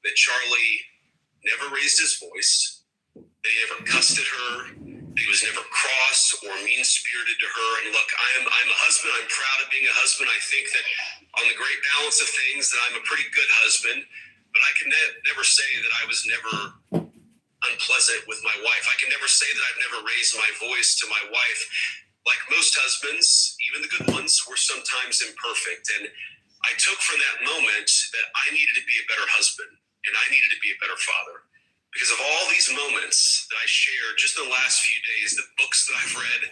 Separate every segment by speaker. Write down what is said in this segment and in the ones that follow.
Speaker 1: that Charlie never raised his voice, that he never cussed at her, that he was never cross or mean-spirited to her. And look, I'm a husband. I'm proud of being a husband. I think that on the great balance of things that I'm a pretty good husband, but I can never say that I was never unpleasant with my wife. I can never say that I've never raised my voice to my wife. Like most husbands, even the good ones, were sometimes imperfect. And I took from that moment that I needed to be a better husband and I needed to be a better father. Because of all these moments that I shared just in the last few days, the books that I've read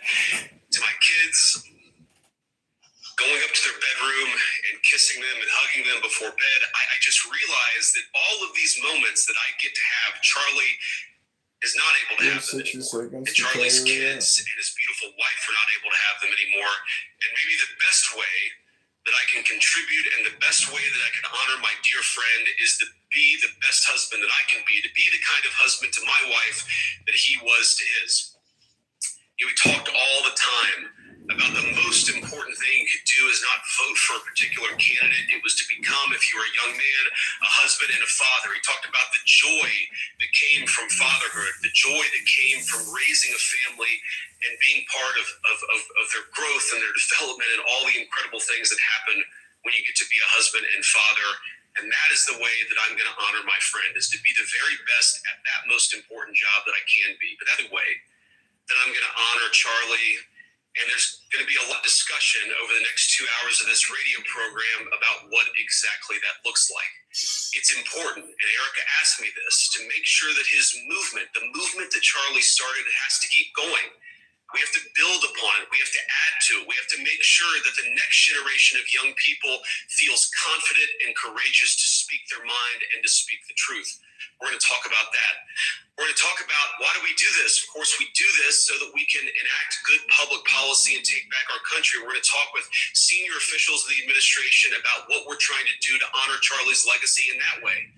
Speaker 1: to my kids, going up to their bedroom and kissing them and hugging them before bed, I just realized that all of these moments that I get to have, Charlie is not able to have them anymore. And Charlie's kids and his beautiful wife are not able to have them anymore. And maybe the best way that I can contribute and the best way that I can honor my dear friend is to be the best husband that I can be, to be the kind of husband to my wife that he was to his. We talked all the time about the most important thing you could do is not vote for a particular candidate. It was to become, if you were a young man, a husband and a father. He talked about the joy that came from fatherhood, the joy that came from raising a family and being part of their growth and their development and all the incredible things that happen when you get to be a husband and father. And that is the way that I'm going to honor my friend, is to be the very best at that most important job that I can be. But that's the way that I'm going to honor Charlie. And there's going to be a lot of discussion over the next 2 hours of this radio program about what exactly that looks like. It's important, and Erica asked me this, to make sure that his movement, the movement that Charlie started, has to keep going. We have to build upon it. We have to add to it. We have to make sure that the next generation of young people feels confident and courageous to speak their mind and to speak the truth. We're going to talk about that. We're going to talk about why do we do this? Of course, we do this so that we can enact good public policy and take back our country. We're going to talk with senior officials of the administration about what we're trying to do to honor Charlie's legacy in that way.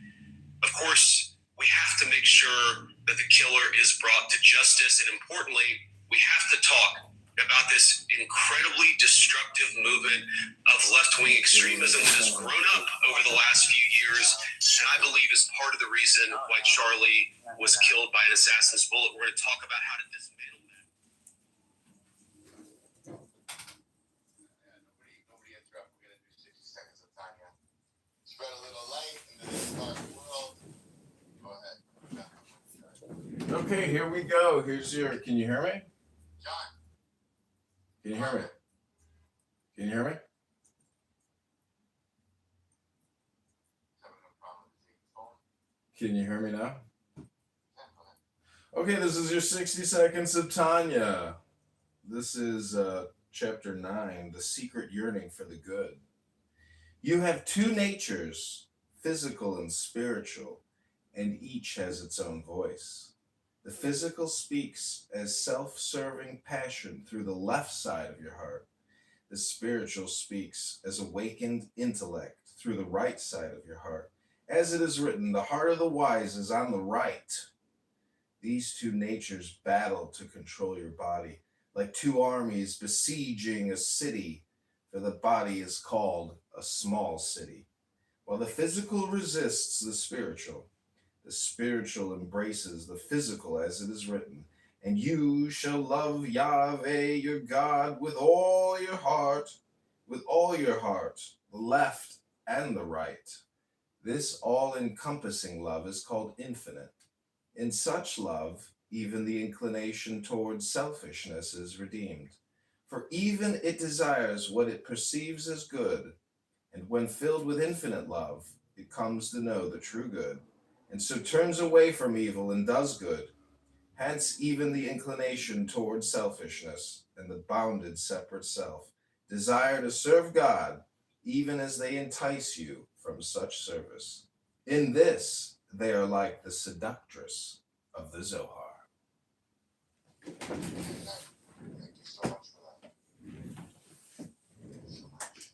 Speaker 1: Of course, we have to make sure that the killer is brought to justice. And importantly, we have to talk about this incredibly destructive movement of left-wing extremism that has grown up over the last few years, and I believe is part of the reason why Charlie was killed by an assassin's bullet. We're going to talk about how to dismantle that.
Speaker 2: Nobody interrupt. We're going to do 60 seconds of Tanya. Spread a little light into this dark world. Go ahead.
Speaker 3: Okay, here we go. Can you hear me?
Speaker 2: John.
Speaker 3: Can you hear me? Can you hear me? Can you hear me now? Okay, this is your 60 seconds of Tanya. This is chapter 9, The Secret Yearning for the Good. You have two natures, physical and spiritual, and each has its own voice. The physical speaks as self-serving passion through the left side of your heart. The spiritual speaks as awakened intellect through the right side of your heart. As it is written, the heart of the wise is on the right. These two natures battle to control your body, like two armies besieging a city, for the body is called a small city. While the physical resists the spiritual embraces the physical, as it is written, and you shall love Yahweh your God with all your heart, the left and the right. This all-encompassing love is called infinite. In such love, even the inclination towards selfishness is redeemed. For even it desires what it perceives as good, and when filled with infinite love, it comes to know the true good, and so turns away from evil and does good. Hence, even the inclination towards selfishness and the bounded separate self desire to serve God, even as they entice you from such service. In this, they are like the seductress of the Zohar.
Speaker 2: Thank you so much for that. Thank you so much.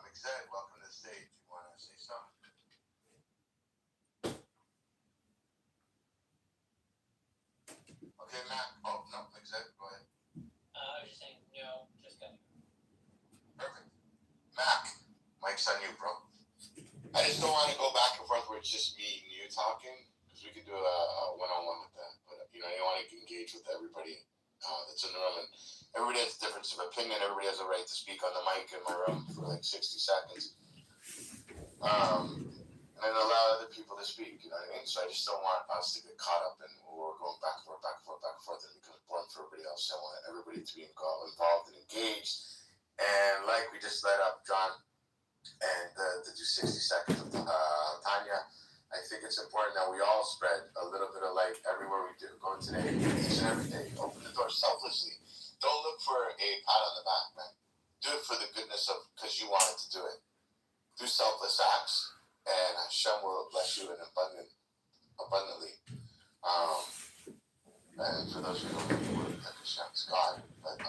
Speaker 2: Exed, welcome to the stage. You want to say something? Okay, Matt. Oh, no, Exed, go ahead.
Speaker 4: I was just saying, no, just got
Speaker 2: Perfect. Mac, mic's on you, bro. I just don't want to go back and forth with of opinion. Everybody has a right to speak on the mic in my room for like 60 seconds. And then allow other people to speak, you know what I mean? So I just don't want us to get caught up in we're going back and forth, and it becomes boring for everybody else. I want everybody to be involved and engaged. And like we just let up John and to do 60 seconds of Tanya, I think it's important that we all spread a little bit of light everywhere we go today, each and every day. Open the door selflessly. Don't look for a pat on the back, man. Do it for the goodness of, because you wanted to do it. Do selfless acts, and Hashem will bless you in abundantly. And for those who don't know, that Hashem's God, but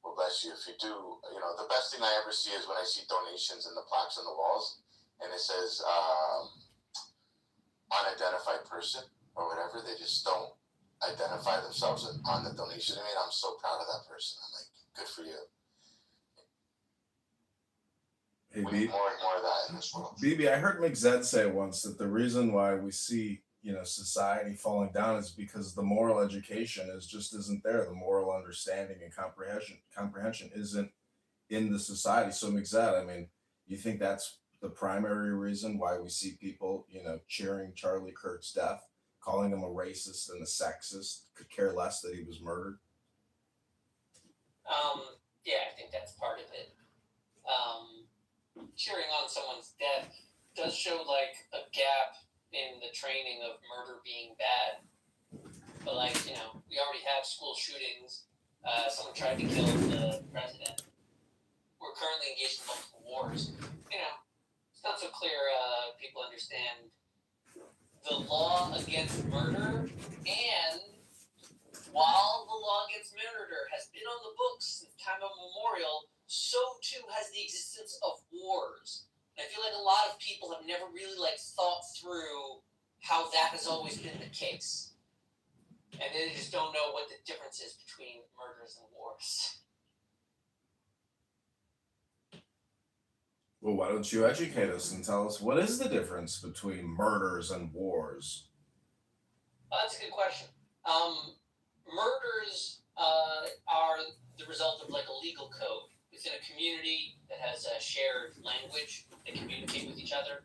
Speaker 2: will bless you if you do. You know, the best thing I ever see is when I see donations and the plaques on the walls, and it says unidentified person or whatever. They just don't identify themselves on the donation. I mean, I'm so proud of that person. I'm like, good for you.
Speaker 3: Hey,
Speaker 2: We need more and more of that in this world.
Speaker 3: BB, I heard McZed say once that the reason why we see, society falling down is because the moral education isn't there. The moral understanding and comprehension isn't in the society. So McZed, I mean, you think that's the primary reason why we see people, cheering Charlie Kirk's death, calling him a racist and a sexist, could care less that he was murdered?
Speaker 4: Yeah, I think that's part of it. Cheering on someone's death does show like a gap in the training of murder being bad. But we already have school shootings. Someone tried to kill the president. We're currently engaged in multiple wars. It's not so clear people understand the law against murder, and while the law against murder has been on the books since time immemorial, so too has the existence of wars. And I feel like a lot of people have never really thought through how that has always been the case. And they just don't know what the difference is between murders and wars.
Speaker 3: Well, why don't you educate us and tell us what is the difference between murders and wars?
Speaker 4: That's a good question. Murders are the result of a legal code within a community that has a shared language. They communicate with each other.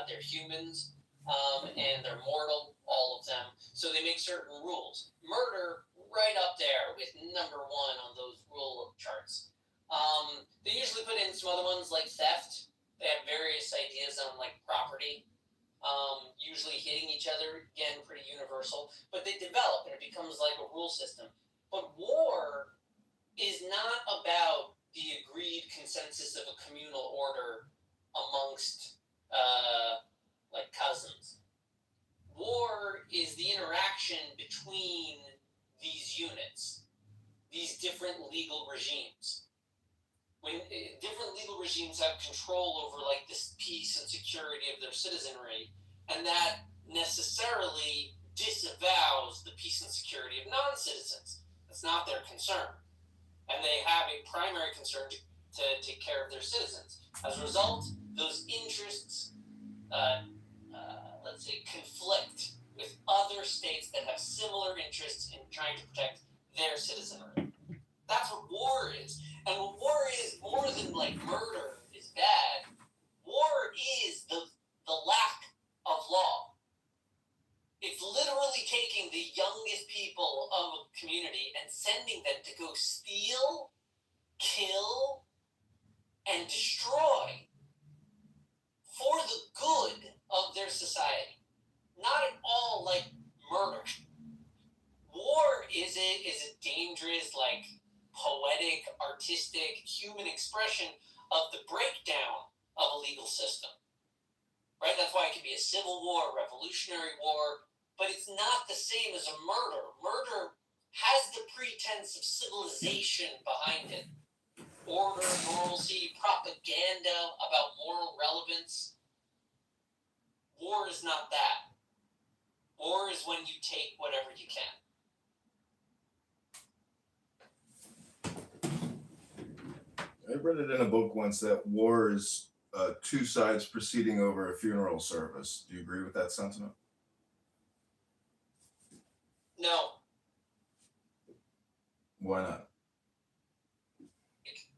Speaker 4: They're humans, and they're mortal, all of them. So they make certain rules. Murder, right up there with number one on those rule charts. They usually put in some other ones like theft. They have various ideas on property. Usually hitting each other, again, pretty universal. But they develop and it becomes like a rule system. But war is not about the agreed consensus of a communal order amongst cousins. War is the interaction between these units, these different legal regimes. When different legal regimes have control over this peace and security of their citizenry, and that necessarily disavows the peace and security of non-citizens. That's not their concern. And they have a primary concern to take care of their citizens. As a result, those interests, let's say, conflict with other states that have similar interests in trying to protect their citizenry. That's what war is. And what war is, more than murder is bad, war is the lack of law. It's literally taking the youngest people of a community and sending them to go steal, kill, and destroy for the good of their society. Not at all like murder. War is a dangerous, poetic, artistic, human expression of the breakdown of a legal system. Right? That's why it can be a civil war, a revolutionary war, but it's not the same as a murder. Murder has the pretense of civilization behind it. Order, normalcy, propaganda about moral relevance. War is not that. War is when you take whatever you can.
Speaker 3: I read it in a book once that war is two sides proceeding over a funeral service. Do you agree with that sentiment?
Speaker 4: No.
Speaker 3: Why not?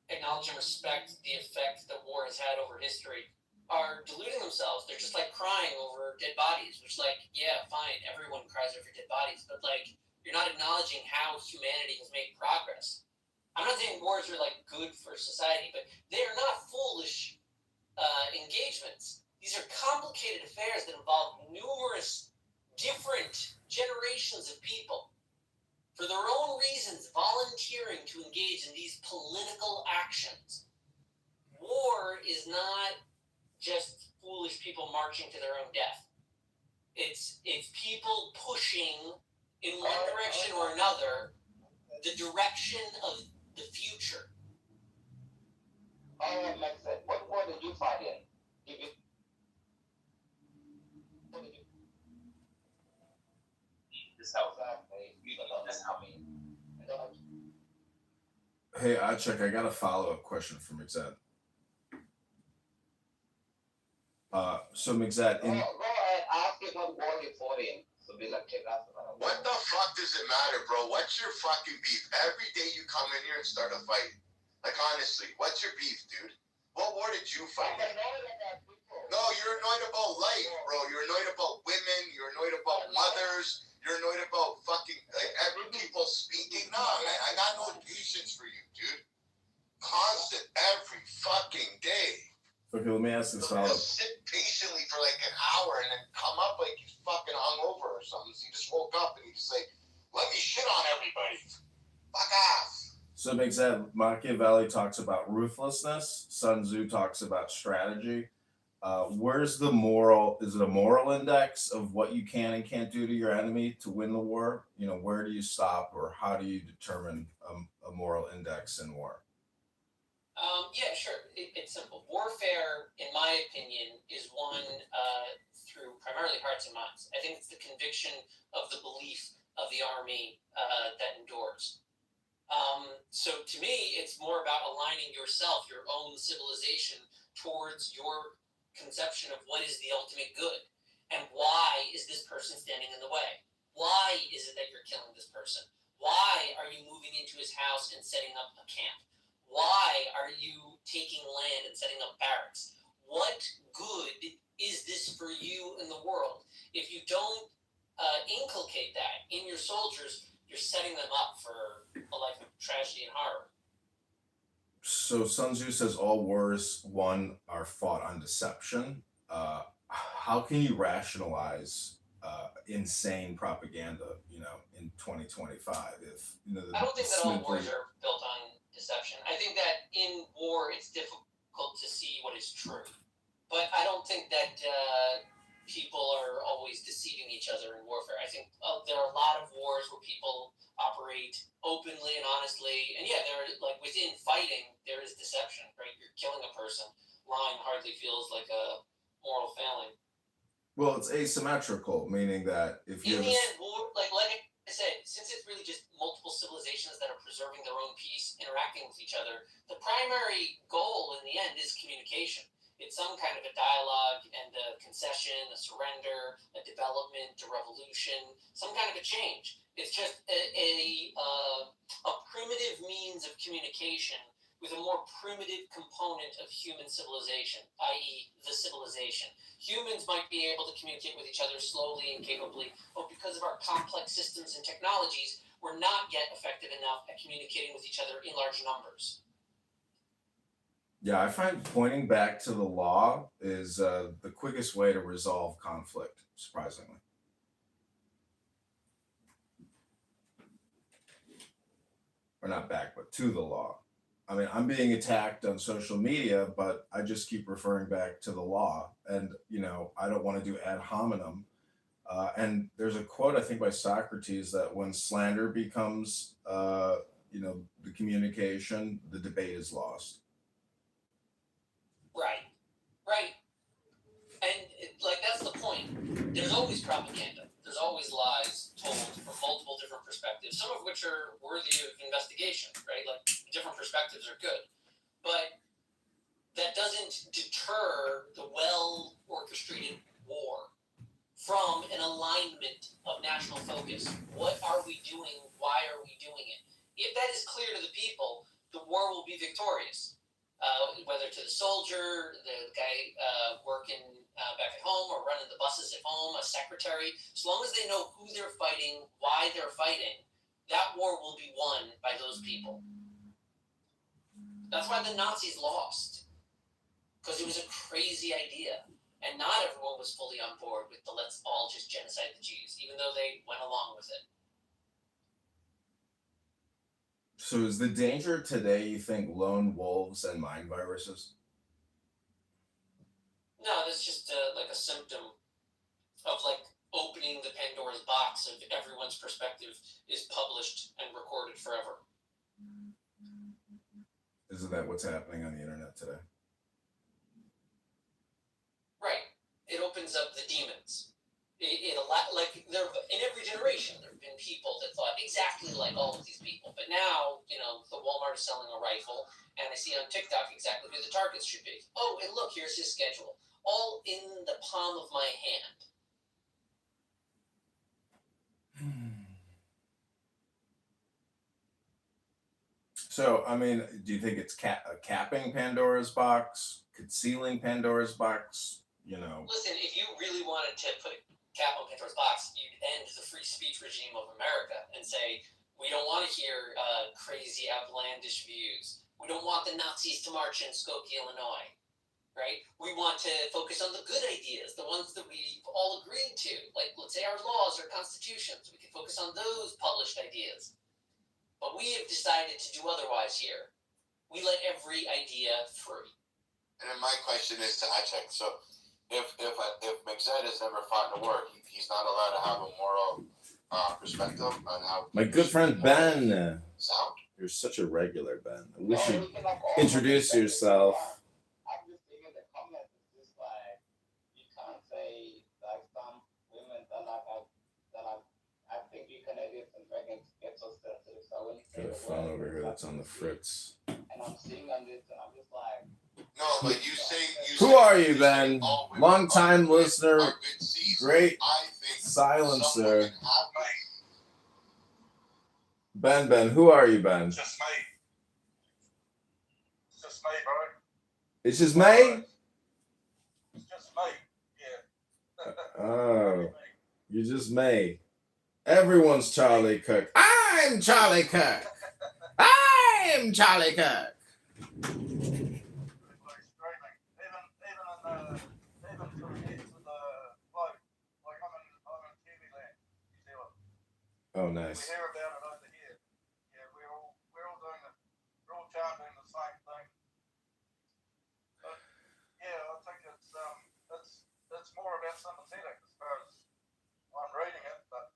Speaker 4: acknowledge and respect the effect that war has had over history are deluding themselves. They're just like crying over dead bodies, which, like, yeah, fine, everyone cries over dead bodies, but like, you're not acknowledging how humanity has made progress. I'm not saying wars are like good for society, but they are not foolish engagements. These are complicated affairs that involve numerous different generations of people for their own reasons volunteering to engage in these political actions. War is not just foolish people marching to their own death. It's people pushing in one direction or another the direction of the future.
Speaker 5: Oh, like I said, what war did you fight in? This house, you don't know. That's how I mean.
Speaker 3: Hey, Achek, I got a follow-up question from Mixed. So Mixed,
Speaker 5: Go ahead, ask him what war you fought in. So be like, check out.
Speaker 2: What the fuck does it matter, bro? What's your fucking beef? Every day you come in here and start a fight. Like, honestly, what's your beef, dude? What war did you fight in? No, you're annoyed about life, bro. You're annoyed about women. You're annoyed about mothers. You're annoyed about fucking every people speaking. No, man, I got no patience for you, dude. Constant, every fucking day.
Speaker 3: Okay, let me ask this
Speaker 2: So
Speaker 3: follow-up.
Speaker 2: just sit patiently for like an hour and then come up like he's fucking hungover or something. So you just woke up and he's like, let me shit on everybody. Fuck off.
Speaker 3: So Mixed, Machiavelli talks about ruthlessness. Sun Tzu talks about strategy. Where's the moral? Is it a moral index of what you can and can't do to your enemy to win the war? You know, where do you stop, or how do you determine a moral index in war?
Speaker 4: Yeah, sure. It's simple. Warfare, in my opinion, is won through primarily hearts and minds. I think it's the conviction of the belief of the army that endures. So to me, it's more about aligning yourself, your own civilization, towards your conception of what is the ultimate good and why is this person standing in the way? Why is it that you're killing this person? Why are you moving into his house and setting up a camp? Why are you taking land and setting up barracks? What good is this for you in the world? If you don't inculcate that in your soldiers, you're setting them up for a life of tragedy and horror.
Speaker 3: So Sun Tzu says all wars won are fought on deception. How can you rationalize insane propaganda, in 2025? If
Speaker 4: I don't think that all wars are built on deception. I think that in war it's difficult to see what is true, but I don't think that people are always deceiving each other in warfare. I think there are a lot of wars where people operate openly and honestly, and yeah, there like within fighting there is deception, right? You're killing a person. Lying hardly feels like a moral failing.
Speaker 3: Well, it's asymmetrical, meaning that if
Speaker 4: in
Speaker 3: you're
Speaker 4: the end, war, like I said, since it's really just multiple civilizations that are preserving their own peace, interacting with each other, the primary goal in the end is communication. It's some kind of a dialogue and a concession, a surrender, a development, a revolution, some kind of a change. It's just a primitive means of communication with a more primitive component of human civilization, i.e. the civilization. Humans might be able to communicate with each other slowly and capably, but because of our complex systems and technologies, we're not yet effective enough at communicating with each other in large numbers.
Speaker 3: Yeah, I find pointing back to the law is the quickest way to resolve conflict, surprisingly. Or not back, but to the law. I mean, I'm being attacked on social media, but I just keep referring back to the law. And, I don't want to do ad hominem. And there's a quote, I think, by Socrates that when slander becomes, the communication, the debate is lost.
Speaker 4: Right. And that's the point. There's always propaganda. There's always lies told from multiple different perspectives, some of which are worthy of investigation, right? Like, different perspectives are good. But that doesn't deter the well-orchestrated war from an alignment of national focus. What are we doing? Why are we doing it? If that is clear to the people, the war will be victorious. Whether to the soldier, the guy working back at home, or running the buses at home, a secretary, as long as they know who they're fighting, why they're fighting, that war will be won by those people. That's why the Nazis lost, because it was a crazy idea. And not everyone was fully on board with the let's all just genocide the Jews, even though they went along with it.
Speaker 3: So is the danger today, you think, lone wolves and mind viruses?
Speaker 4: No, that's just like a symptom of like opening the Pandora's box of everyone's perspective is published and recorded forever.
Speaker 3: Isn't that what's happening on the internet today?
Speaker 4: Right. It opens up the demons. Like there, in every generation, there have been people that thought exactly like all of these people. But now, the Walmart is selling a rifle, and I see on TikTok exactly who the targets should be. Oh, and look, here's his schedule, all in the palm of my hand.
Speaker 3: So, I mean, do you think it's capping Pandora's box, concealing Pandora's box?
Speaker 4: Listen, if you really wanted to put a cap on Pandora's box, you'd end the free speech regime of America and say, we don't want to hear crazy, outlandish views. We don't want the Nazis to march in Skokie, Illinois, right? We want to focus on the good ideas, the ones that we've all agreed to, like, let's say, our laws or constitutions. We can focus on those published ideas. But we have decided to do otherwise here. We let every idea free.
Speaker 2: And then my question is to Achek. So, if McZed has never fought in a war, he's not allowed to have a moral perspective on how.
Speaker 3: My good friend Ben.
Speaker 2: Sound.
Speaker 3: You're such a regular, Ben. I wish you'd introduce yourself.
Speaker 5: I'm just thinking the comment is just like, you can't say like some women that I think you Canadians and dragons get so sensitive. So when you say
Speaker 3: Got a phone over here that's on the fritz.
Speaker 5: and I'm seeing on this and I'm just like,
Speaker 2: No, but you say.
Speaker 3: Who are you, Ben? Long-time listener, great silencer. Ben, who are you, Ben?
Speaker 6: Just me. It's just me, bro.
Speaker 3: It's just me?
Speaker 6: It's just me. Yeah.
Speaker 3: Oh, you're just me. Everyone's Charlie Cook. I'm Charlie Cook. I'm Charlie Cook.
Speaker 6: Everybody's screaming. Even to the heads of the bloke. Like I'm in Kiwi land, New Zealand.
Speaker 3: Oh,
Speaker 6: We
Speaker 3: nice.
Speaker 6: hear about it over here. Yeah, we're all doing it. We're all chanting the same thing. But yeah, I think it's more about sympathetic as far as I'm reading it, but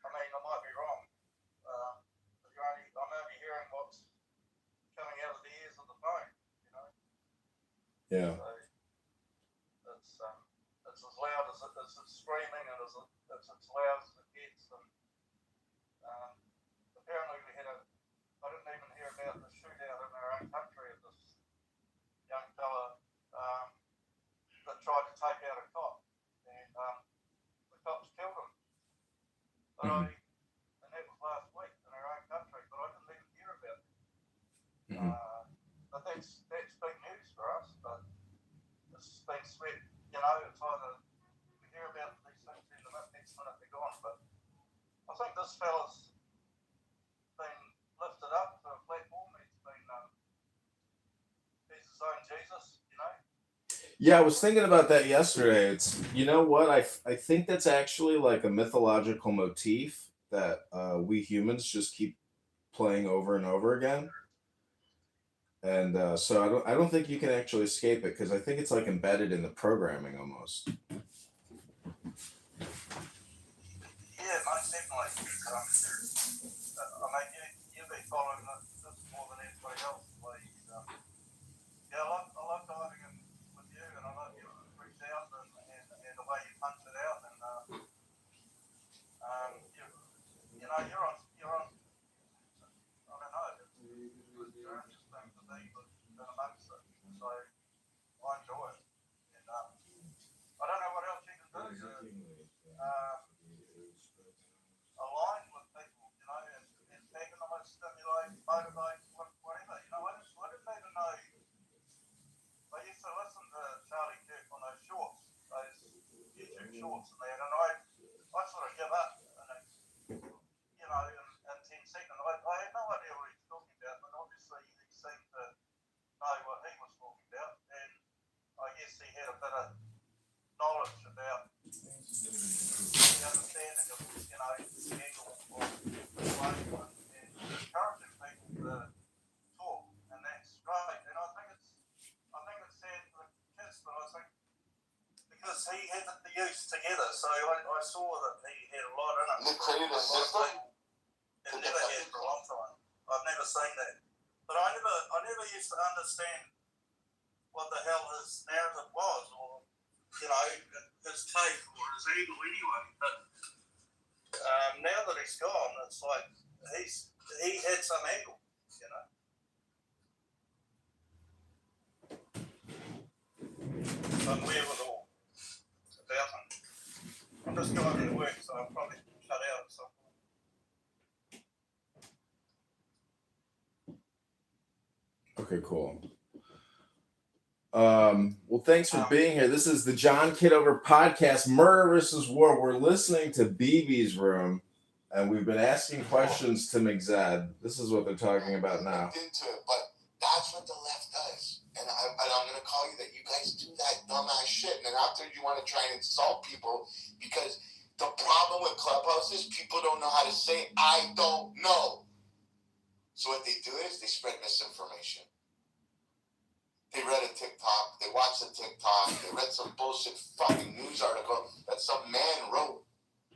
Speaker 6: I mean I might be wrong. I'm only hearing what's coming out of the ears of the phone,
Speaker 3: Yeah.
Speaker 6: So it's as loud as it's screaming, and it's as loud as it gets. And apparently I didn't even hear about the shootout in our own country of this young fella that tried to take out a cop, and the cops killed him. But and that was last week in our own country, but I didn't even hear about it. But that's big news for us, but it's been swept, it's either we hear about these things in the next minute they're gone, but I think this fella's been lifted up to a platform, he's his own Jesus,
Speaker 3: Yeah, I was thinking about that yesterday. It's, you know what? I think that's actually like a mythological motif that we humans just keep playing over and over again. And so I don't think you can actually escape it, because I think it's like embedded in the programming almost.
Speaker 6: Yeah, most definitely. I mean, you've been following this more than anybody else. I love diving in with you, and I love your reach out and the way you punch it out, and you're on. I don't know. You're interesting to me, but amongst it, so I enjoy it, and I don't know what else you can do to align with people, shorts and that, and I sort of give up, and you know, in 10 seconds. I had no idea what he was talking about, but obviously he seemed to know what he was talking about, and I guess he had a bit of knowledge about the understanding of, you know, the angle of persuasion and encouraging people to talk, and that's great. And I think it's sad for the kids, but I think because he had the youth together, so I saw that he had a lot in it.
Speaker 2: They created a system.
Speaker 6: It never had for a long time. I've never seen that, but I never used to understand what the hell his narrative was, or you know, his take or his angle anyway. But now that he's gone, it's like he had some angle, you know. I'm aware with all about him. I'm just going to work, so I'll probably cut out at some point.
Speaker 3: Okay, cool. Well, thanks for being here. This is the John Kitover podcast, Murder versus War. We're listening to BB's room, and we've been asking questions to McZed. This is what they're talking about now.
Speaker 2: Into it, but that's what the left does. And I'm going to call you that you guys do that dumbass shit. And then after you want to try and insult people, because the problem with Clubhouse is people don't know how to say, I don't know. So what they do is they spread misinformation. They read a TikTok, they watched a TikTok, they read some bullshit fucking news article that some man wrote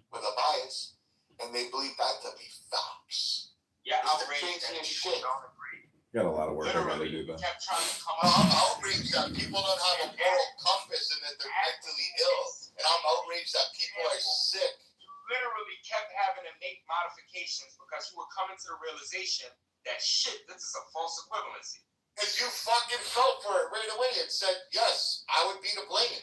Speaker 2: with a bias, and they believe that to be facts.
Speaker 7: Yeah,
Speaker 2: It's the
Speaker 7: outraged that
Speaker 2: craziest
Speaker 7: people
Speaker 2: shit.
Speaker 7: don't agree.
Speaker 3: Got a lot of work I gotta
Speaker 7: Literally,
Speaker 3: do, though.
Speaker 7: kept trying to come
Speaker 2: I'm
Speaker 7: up.
Speaker 2: outraged that people don't have a moral compass and that they're mentally ill. And I'm outraged that people are sick.
Speaker 7: You literally kept having to make modifications because you were coming to the realization that shit, this is a false equivalency.
Speaker 2: Because you fucking fell for it right away and said, yes, I would be to blame.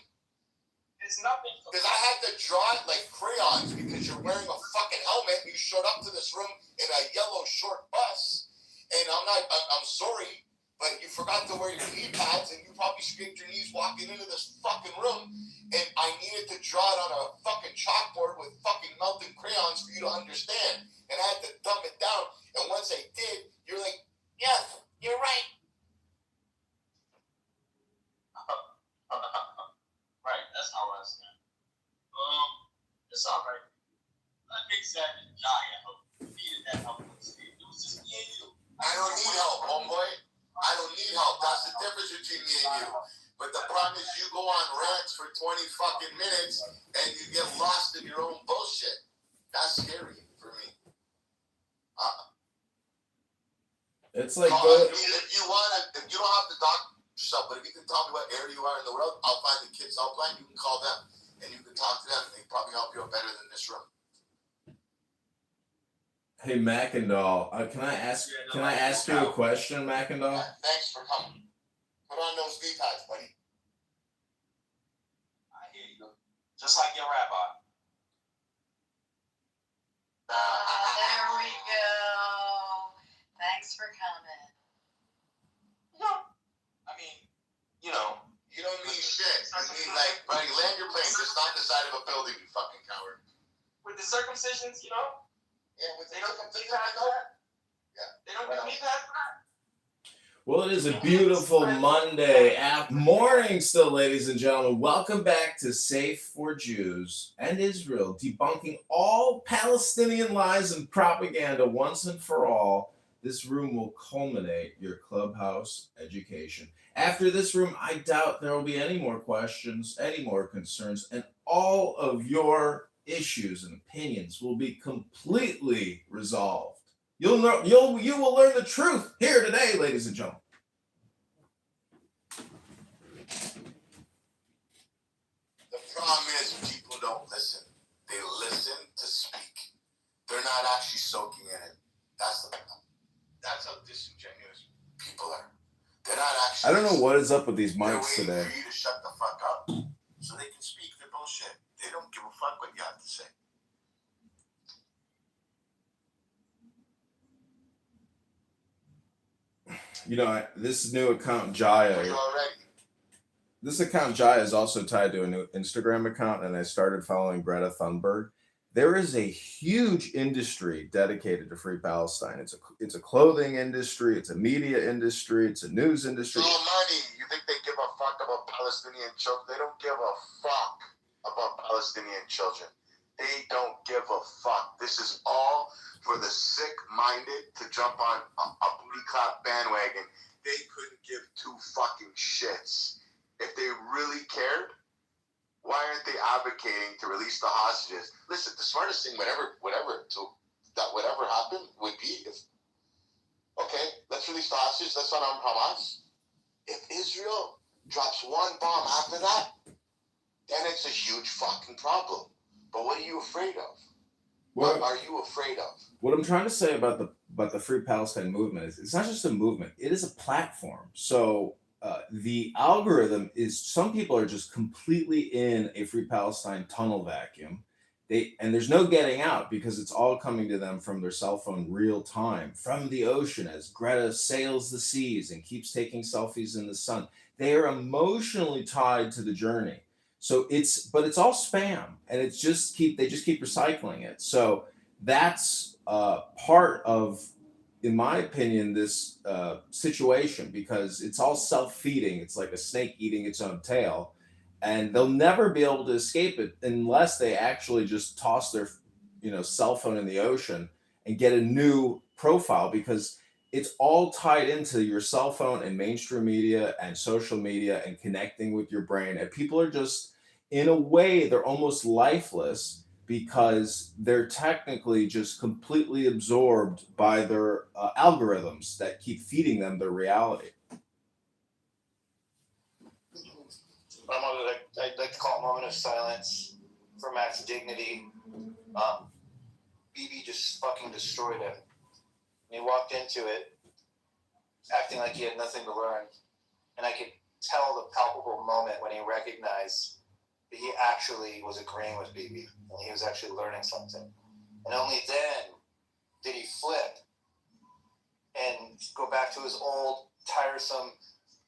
Speaker 7: It's nothing.
Speaker 2: Because I had to draw it like crayons because you're wearing a fucking helmet and you showed up to this room in a yellow short bus. And I'm sorry, but you forgot to wear your knee pads and you probably scraped your knees walking into this fucking room. And I needed to draw it on a fucking chalkboard with fucking melted crayons for you to understand. And I had to dumb it down. And once I did, you're like, yeah, you're right.
Speaker 7: Right, that's how I stand. It's all right. That makes sense. You needed that help. It was just me and you.
Speaker 2: I don't need help, homeboy. I don't need help. That's the difference between me and you. But the problem is you go on rants for 20 fucking minutes and you get lost in your own bullshit. That's scary for me.
Speaker 3: It's like,
Speaker 2: if you don't have to doc yourself, but if you can tell me what area you are in the world, I'll find the kids helpline. You can call them and you can talk to them. They can probably help you out better than this room.
Speaker 3: hey, Mackendall, can I ask you a question, Mackendall?
Speaker 2: Yeah, thanks for coming. Put on those knee pads, buddy.
Speaker 7: I hear you. Just like your rabbi.
Speaker 8: There we go. Thanks for coming.
Speaker 7: I mean, you know.
Speaker 2: You don't need shit. You need, like, buddy, land your plane. Just not the side of a building, you fucking coward.
Speaker 7: With the circumcisions, you know.
Speaker 2: Yeah, with
Speaker 7: They don't give me
Speaker 2: the
Speaker 7: pads for that.
Speaker 2: Yeah.
Speaker 7: They don't give me pads for that.
Speaker 3: Well, it is a beautiful Monday morning still, ladies and gentlemen. Welcome back to Safe for Jews and Israel, debunking all Palestinian lies and propaganda once and for all. This room will culminate your clubhouse education. After this room, I doubt there will be any more questions, any more concerns, and all of your issues and opinions will be completely resolved. You will learn the truth here today, ladies and gentlemen.
Speaker 2: The problem is people don't listen. They listen to speak. They're not actually soaking in it. That's how disingenuous people are. They're not actually.
Speaker 3: I don't know what is up with these
Speaker 2: They're
Speaker 3: mics
Speaker 2: waiting
Speaker 3: today.
Speaker 2: for you to shut the fuck up so they can speak their bullshit. They don't give a fuck what you have to say.
Speaker 3: You know, this new account, Jaya.
Speaker 2: Are you all ready?
Speaker 3: This account Jai is also tied to a new Instagram account, and I started following Greta Thunberg. There is a huge industry dedicated to Free Palestine. It's a clothing industry, it's a media industry, it's a news
Speaker 2: It's
Speaker 3: industry.
Speaker 2: all money. You think they give a fuck about Palestinian children? They don't give a fuck about Palestinian children. They don't give a fuck. This is all for the sick-minded to jump on a booty clap bandwagon. They couldn't give two fucking shits. If they really cared, why aren't they advocating to release the hostages? Listen, the smartest thing, whatever happened would be if, okay, let's release the hostages, let's not arm Hamas. If Israel drops one bomb after that, then it's a huge fucking problem. But what are you afraid of? What are you afraid of?
Speaker 3: What I'm trying to say about the Free Palestine movement is it's not just a movement; it is a platform. So the algorithm is some people are just completely in a Free Palestine tunnel vacuum. And there's no getting out because it's all coming to them from their cell phone real time from the ocean as Greta sails the seas and keeps taking selfies in the sun. They are emotionally tied to the journey. So it's all spam and they just keep recycling it. So that's part of, in my opinion, this situation because it's all self-feeding. It's like a snake eating its own tail, and they'll never be able to escape it unless they actually just toss their, cell phone in the ocean and get a new profile because it's all tied into your cell phone and mainstream media and social media and connecting with your brain. And people are just, in a way, they're almost lifeless because they're technically just completely absorbed by their algorithms that keep feeding them their reality.
Speaker 9: I'd like to call a moment of silence for Matt's dignity. BB just fucking destroyed him. And he walked into it acting like he had nothing to learn. And I could tell the palpable moment when he recognized that he actually was agreeing with BB and he was actually learning something. And only then did he flip and go back to his old tiresome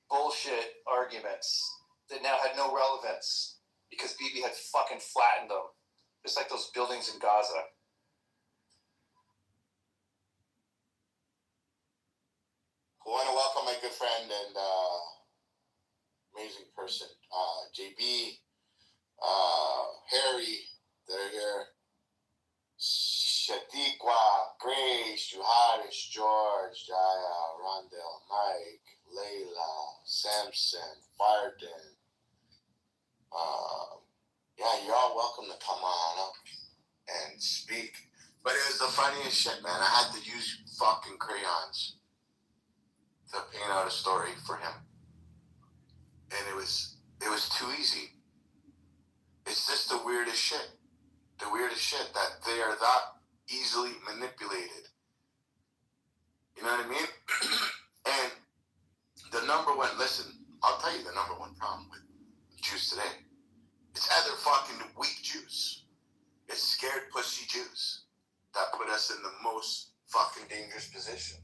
Speaker 9: bullshit arguments that now had no relevance because BB had fucking flattened them, just like those buildings in Gaza.
Speaker 2: I want to welcome my good friend and amazing person, JB, Harry, they're here, Shadiqua, Grace, Juharis, George, Jaya, Rondell, Mike, Layla, Samson, Farden. Yeah, you're all welcome to come on up and speak. But it was the funniest shit, man. I had to use fucking crayons to paint out a story for him. And it was too easy. It's just the weirdest shit. The weirdest shit that they are that easily manipulated. You know what I mean? And the number one, listen, I'll tell you the number one problem with Jews today. It's either fucking weak Jews. It's scared pussy Jews that put us in the most fucking dangerous position.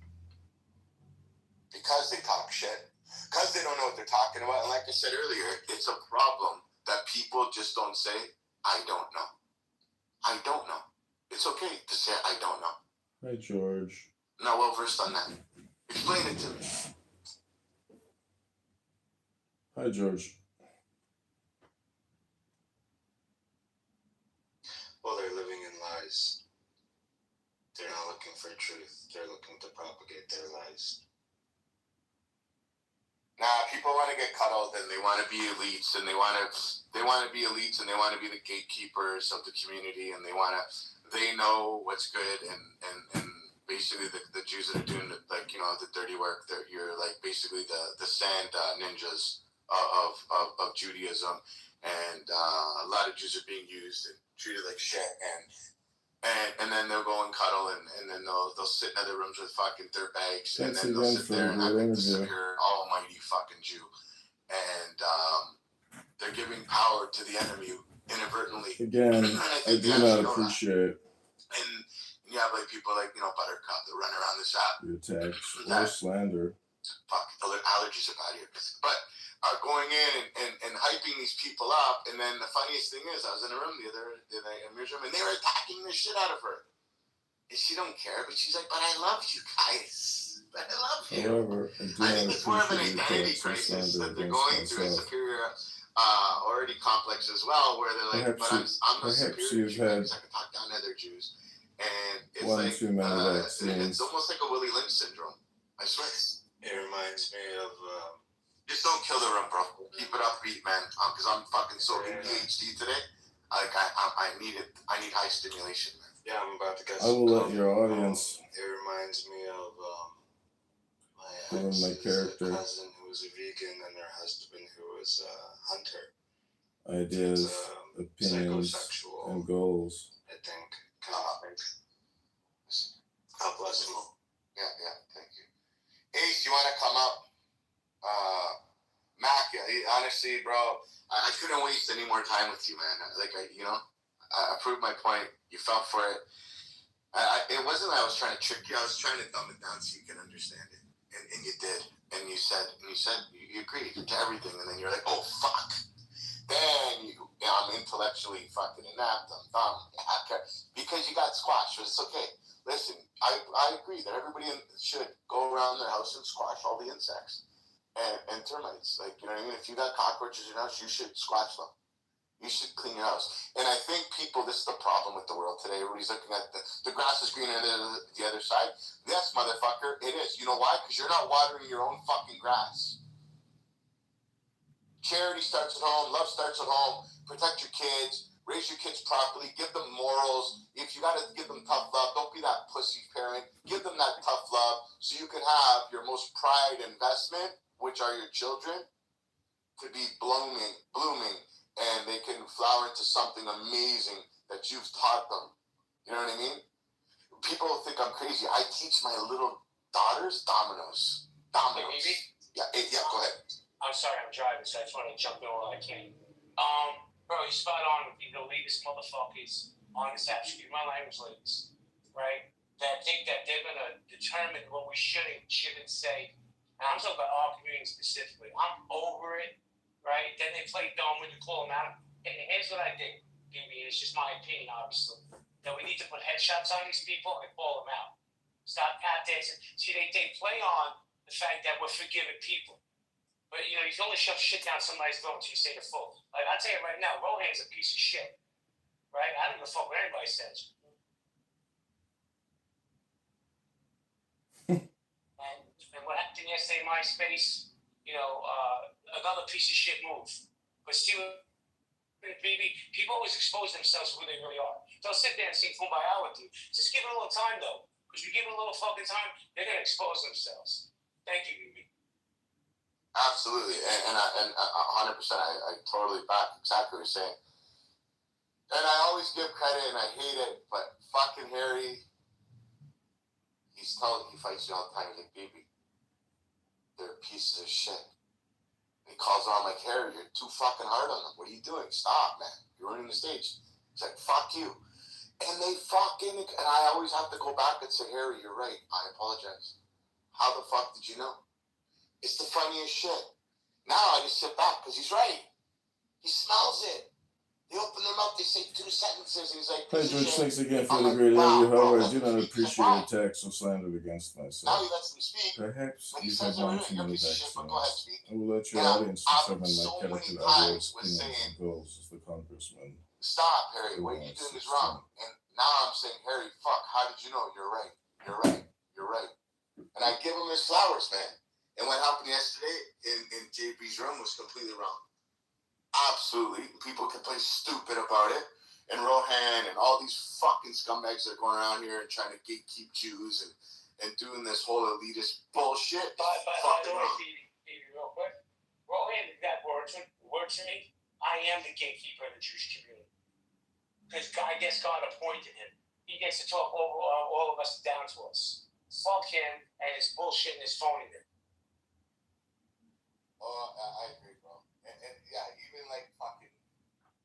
Speaker 2: Because they talk shit. Because they don't know what they're talking about. And like I said earlier, it's a problem that people just don't say, I don't know. I don't know. It's okay to say, I don't know.
Speaker 3: Hi, George.
Speaker 2: Not well versed on that. Explain it to me.
Speaker 3: Hi, George.
Speaker 2: Well, they're living in lies. They're not looking for truth. They're looking to propagate their lies. Nah, people want to get cuddled and they want to be elites and they want to be elites and they want to be the gatekeepers of the community and they know what's good and basically the Jews that are doing the dirty work, you're like basically the sand ninjas of Judaism, and a lot of Jews are being used and treated like shit and then they'll go and cuddle and then they'll sit in other rooms with fucking dirt bags and then they'll sit there and act like this is your almighty fucking Jew. And they're giving power to the enemy inadvertently.
Speaker 3: Again, I do not appreciate
Speaker 2: and you have like people like, Buttercup that run around this app.
Speaker 3: the attacks or slander.
Speaker 2: Fuck, the allergies are bad here. But are going in and hyping these people up. And then the funniest thing is, I was in a room the other night in Amir's room, and they were attacking the shit out of her. And she don't care, but she's like, but I love you guys. But I love you.
Speaker 3: However,
Speaker 2: I think it's more of an identity crisis that they're going through, a superiority complex as well, where they're like,
Speaker 3: Perhaps
Speaker 2: I'm the
Speaker 3: perhaps
Speaker 2: superior
Speaker 3: you've
Speaker 2: Jew
Speaker 3: had
Speaker 2: because I can talk down to other Jews. And it's
Speaker 3: one
Speaker 2: like,
Speaker 3: too many vaccines.
Speaker 2: it's almost like a Willie Lynch syndrome. I swear.
Speaker 10: It reminds me of
Speaker 2: Just don't kill the room, bro. Keep it upbeat, man. Because I'm fucking so ADHD today. Like I need it. I need high stimulation, man.
Speaker 10: yeah, I'm about to get
Speaker 3: I will let your
Speaker 10: coffee.
Speaker 3: audience
Speaker 10: It reminds me of
Speaker 3: learn my
Speaker 10: ex's
Speaker 3: character,
Speaker 10: cousin who was a vegan and her husband who was a hunter.
Speaker 3: ideas,
Speaker 10: It's,
Speaker 3: opinions,
Speaker 10: psychosexual,
Speaker 3: and goals.
Speaker 10: I think. God bless him.
Speaker 2: Yeah, thank you. Ace, you want to come up? Mac, honestly, bro, I couldn't waste any more time with you, man. Like, I proved my point. You fell for it. It wasn't that I was trying to trick you. I was trying to dumb it down so you can understand it. And you did. And you said you agreed to everything. And then you're like, oh, fuck. Then I'm intellectually fucking inept. I'm dumb. Because you got squashed. But it's okay. Listen, I agree that everybody should go around their house and squash all the insects and termites. Like, you know what I mean? If you got cockroaches in your house, you should squash them. You should clean your house. And I think people, this is the problem with the world today. Everybody's looking at the grass is greener than the other side. Yes, motherfucker, it is. You know why? Because you're not watering your own fucking grass. Charity starts at home. Love starts at home. Protect your kids. Raise your kids properly. Give them morals. If you got to give them tough love, don't be that pussy parent. Give them that tough love so you can have your most prized investment, which are your children, to be blooming, and they can flower into something amazing that you've taught them. You know what I mean? People think I'm crazy. I teach my little daughters dominoes.
Speaker 4: Hey, baby?
Speaker 2: Yeah, go ahead.
Speaker 4: I'm sorry, I'm driving, so I just want to jump in while I can. Bro, you're spot on with the elitist motherfuckers on this app. Excuse my language, ladies. Right? That think that they're going to determine what we should and shouldn't say. And I'm talking about our community specifically. I'm over it. Right? Then they play dumb when you call them out. And here's what I think, BB. It's just my opinion, obviously. That we need to put headshots on these people and call them out. Stop tap dancing. See, they play on the fact that we're forgiving people. But, you can only shove shit down somebody's throat until you say the full. Like, I'll tell you right now, Rohan's a piece of shit. Right? I don't give a fuck what anybody says. and what happened yesterday in MySpace, another piece of shit move. But still, baby, people always expose themselves to who they really are. Don't sit there and sing Kumbaya with you. Just give it a little time, though. Because you give it a little fucking time, they're going to expose themselves. Thank you, baby.
Speaker 2: Absolutely. And 100%, I totally back exactly what you're saying. And I always give credit, and I hate it, but fucking Harry, he fights you all the time. He's like, baby, they're pieces of shit. He calls on like, Harry, you're too fucking hard on them. What are you doing? Stop, man. You're ruining the stage. He's like, fuck you. And and I always have to go back and say, Harry, you're right. I apologize. How the fuck did you know? It's the funniest shit. Now I just sit back because he's right. He smells it. They open their mouth, they say 2 sentences, and he's like,
Speaker 3: Hey, George, thanks again for
Speaker 2: I'm
Speaker 3: the
Speaker 2: like,
Speaker 3: great
Speaker 2: wow,
Speaker 3: interview.
Speaker 2: bro,
Speaker 3: However, I
Speaker 2: let
Speaker 3: do
Speaker 2: them
Speaker 3: not
Speaker 2: speak.
Speaker 3: appreciate
Speaker 2: Why?
Speaker 3: attacks or slander against
Speaker 2: Now
Speaker 3: myself.
Speaker 2: he lets them speak.
Speaker 3: Perhaps
Speaker 2: But he
Speaker 3: you've
Speaker 2: says
Speaker 3: had one
Speaker 2: everything,
Speaker 3: too
Speaker 2: you're a
Speaker 3: many
Speaker 2: piece of shit, but go ahead,
Speaker 3: vaccines.
Speaker 2: speak.
Speaker 3: I will let your
Speaker 2: And
Speaker 3: audience
Speaker 2: I've
Speaker 3: determine my
Speaker 2: so many
Speaker 3: character,
Speaker 2: times
Speaker 3: ideas,
Speaker 2: was
Speaker 3: opinions,
Speaker 2: saying,
Speaker 3: and goals as the congressman.
Speaker 2: Stop, Harry, what you're doing is wrong. And now I'm saying, Harry, fuck, how did you know? You're right. You're right. You're right. And I give him his flowers, man. And what happened yesterday in JB's room was completely wrong. Absolutely. People can play stupid about it. And Rohan and all these fucking scumbags that are going around here and trying to gatekeep Jews and doing this whole elitist bullshit.
Speaker 4: By the way, Phoebe, real quick, Rohan, that word to me, I am the gatekeeper of the Jewish community. Because I guess God appointed him. He gets to talk over all of us down to us. Fuck him and his bullshit and his phoniness.
Speaker 2: Oh, I agree, bro. And yeah, even like fucking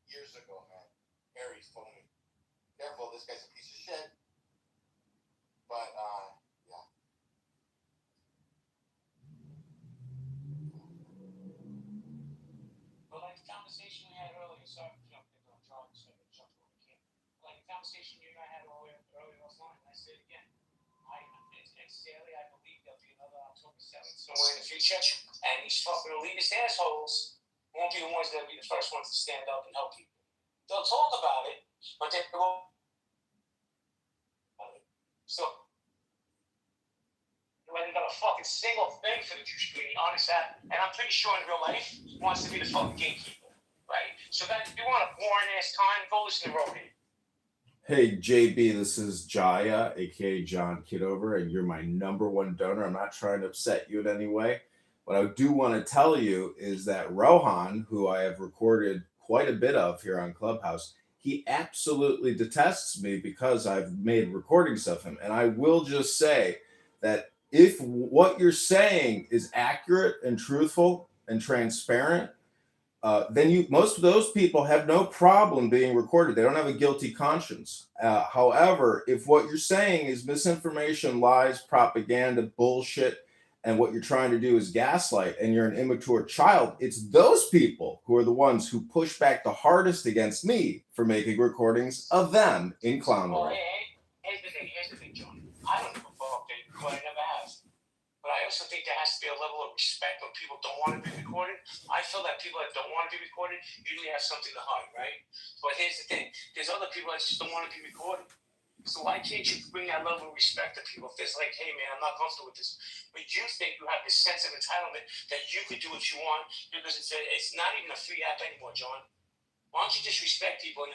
Speaker 2: years ago, man, Harry's phony. Careful, this guy's a piece of shit. But, yeah.
Speaker 7: conversation you and I had earlier offline. I say it again. Sincerely, I believe there'll be another October 7th somewhere in the future, and these fucking elitist assholes won't be the ones that'll be the first ones to stand up and help people. They'll talk about it, but they won't. So, you ain't got a fucking single thing for the Jewish community on this app, and I'm pretty sure in real life he wants to be the fucking gatekeeper, right? So that if you want a boring ass time, go listen to Rogan.
Speaker 3: Hey, JB, this is Jaya, aka John Kitover, and you're my #1 donor. I'm not trying to upset you in any way. What I do want to tell you is that Rohan, who I have recorded quite a bit of here on Clubhouse, he absolutely detests me because I've made recordings of him. And I will just say that if what you're saying is accurate and truthful and transparent, then most of those people have no problem being recorded. They don't have a guilty conscience. However, if what you're saying is misinformation, lies, propaganda, bullshit, and what you're trying to do is gaslight, and you're an immature child, it's those people who are the ones who push back the hardest against me for making recordings of them in Clown World.
Speaker 7: Here's the thing, John. I don't give a fuck they record. I never have. But I also think there has to be a level of respect when people don't want to be recorded. I feel that people that don't want to be recorded usually have something to hide, right? But here's the thing. There's other people that just don't want to be recorded. So why can't you bring that level of respect to people? If it's like, hey, man, I'm not comfortable with this. But you think you have this sense of entitlement that you could do what you want because it's not even a free app anymore, John. Why don't you just respect people?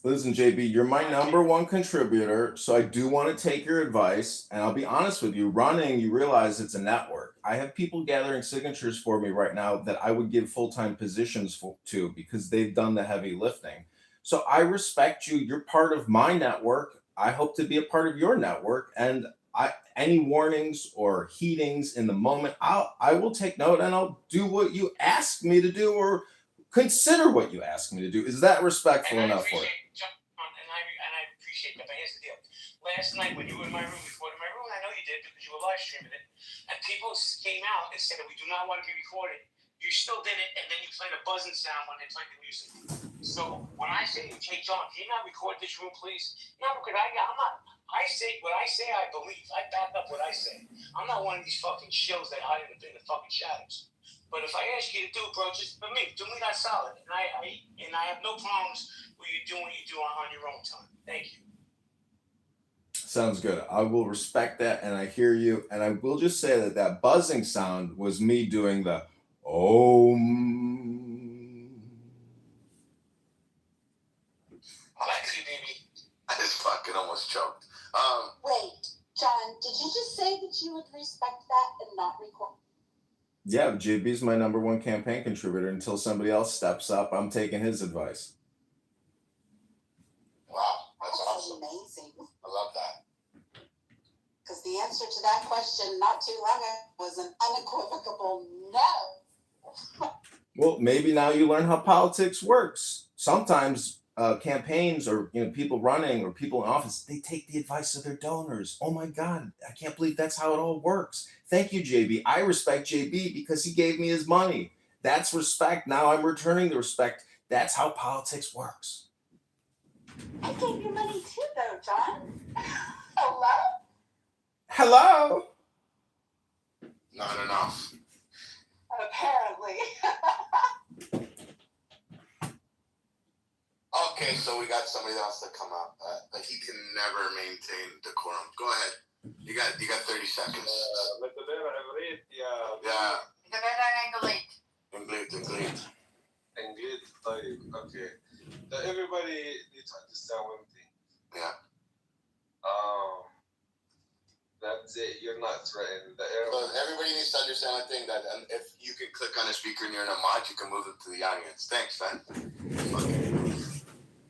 Speaker 3: Listen, JB, you're my #1 contributor, so I do want to take your advice. And I'll be honest with you, running, you realize it's a network. I have people gathering signatures for me right now that I would give full-time positions to because they've done the heavy lifting. So I respect you. You're part of my network. I hope to be a part of your network. And any warnings or heatings in the moment, I will take note and I'll do what you ask me to do or consider what you ask me to do. Is that respectful enough for you?
Speaker 7: And I appreciate that, but here's the deal. Last night when you were in my room, recording my room, I know you did because you were live streaming it, and people came out and said that we do not want to be recorded. You still did it, and then you played a buzzing sound when they played the music. So when I say, hey, John, can you not record this room, please? No, because I'm not. I say what I say, I believe. I back up what I say. I'm not one of these fucking shills that hide in the fucking shadows. But if I ask you to do, bro, just for me, do me that solid. And I have no problems with you doing what you do on your own time. Thank you.
Speaker 3: Sounds good. I will respect that, and I hear you. And I will just say that buzzing sound was me doing the
Speaker 7: Thank you, baby.
Speaker 2: I just fucking almost choked.
Speaker 8: Wait, John, did you just say that you would respect that and not record?
Speaker 3: Yeah, JB's my #1 campaign contributor. Until somebody else steps up, I'm taking his advice.
Speaker 2: Wow, that's
Speaker 8: That's
Speaker 2: awesome.
Speaker 8: amazing.
Speaker 2: I love that.
Speaker 8: Because the answer to that question not too long ago was an unequivocal no.
Speaker 3: Well, maybe now you learn how politics works. Sometimes campaigns or people running or people in office, they take the advice of their donors. Oh my God, I can't believe that's how it all works. Thank you, JB. I respect JB because he gave me his money. That's respect. Now I'm returning the respect. That's how politics works.
Speaker 8: I gave you money too, though, John. Hello?
Speaker 3: Hello.
Speaker 2: Not enough.
Speaker 8: Apparently.
Speaker 2: Okay, so we got somebody else to come up, but he can never maintain decorum. Go ahead. You got 30 seconds. Yeah.
Speaker 10: English, okay. Now everybody needs to understand one thing.
Speaker 2: Yeah.
Speaker 10: That's it. You're not threatened.
Speaker 2: So everybody needs to understand one thing, that if you can click on a speaker and you're in a mod, you can move it to the audience. Thanks, man.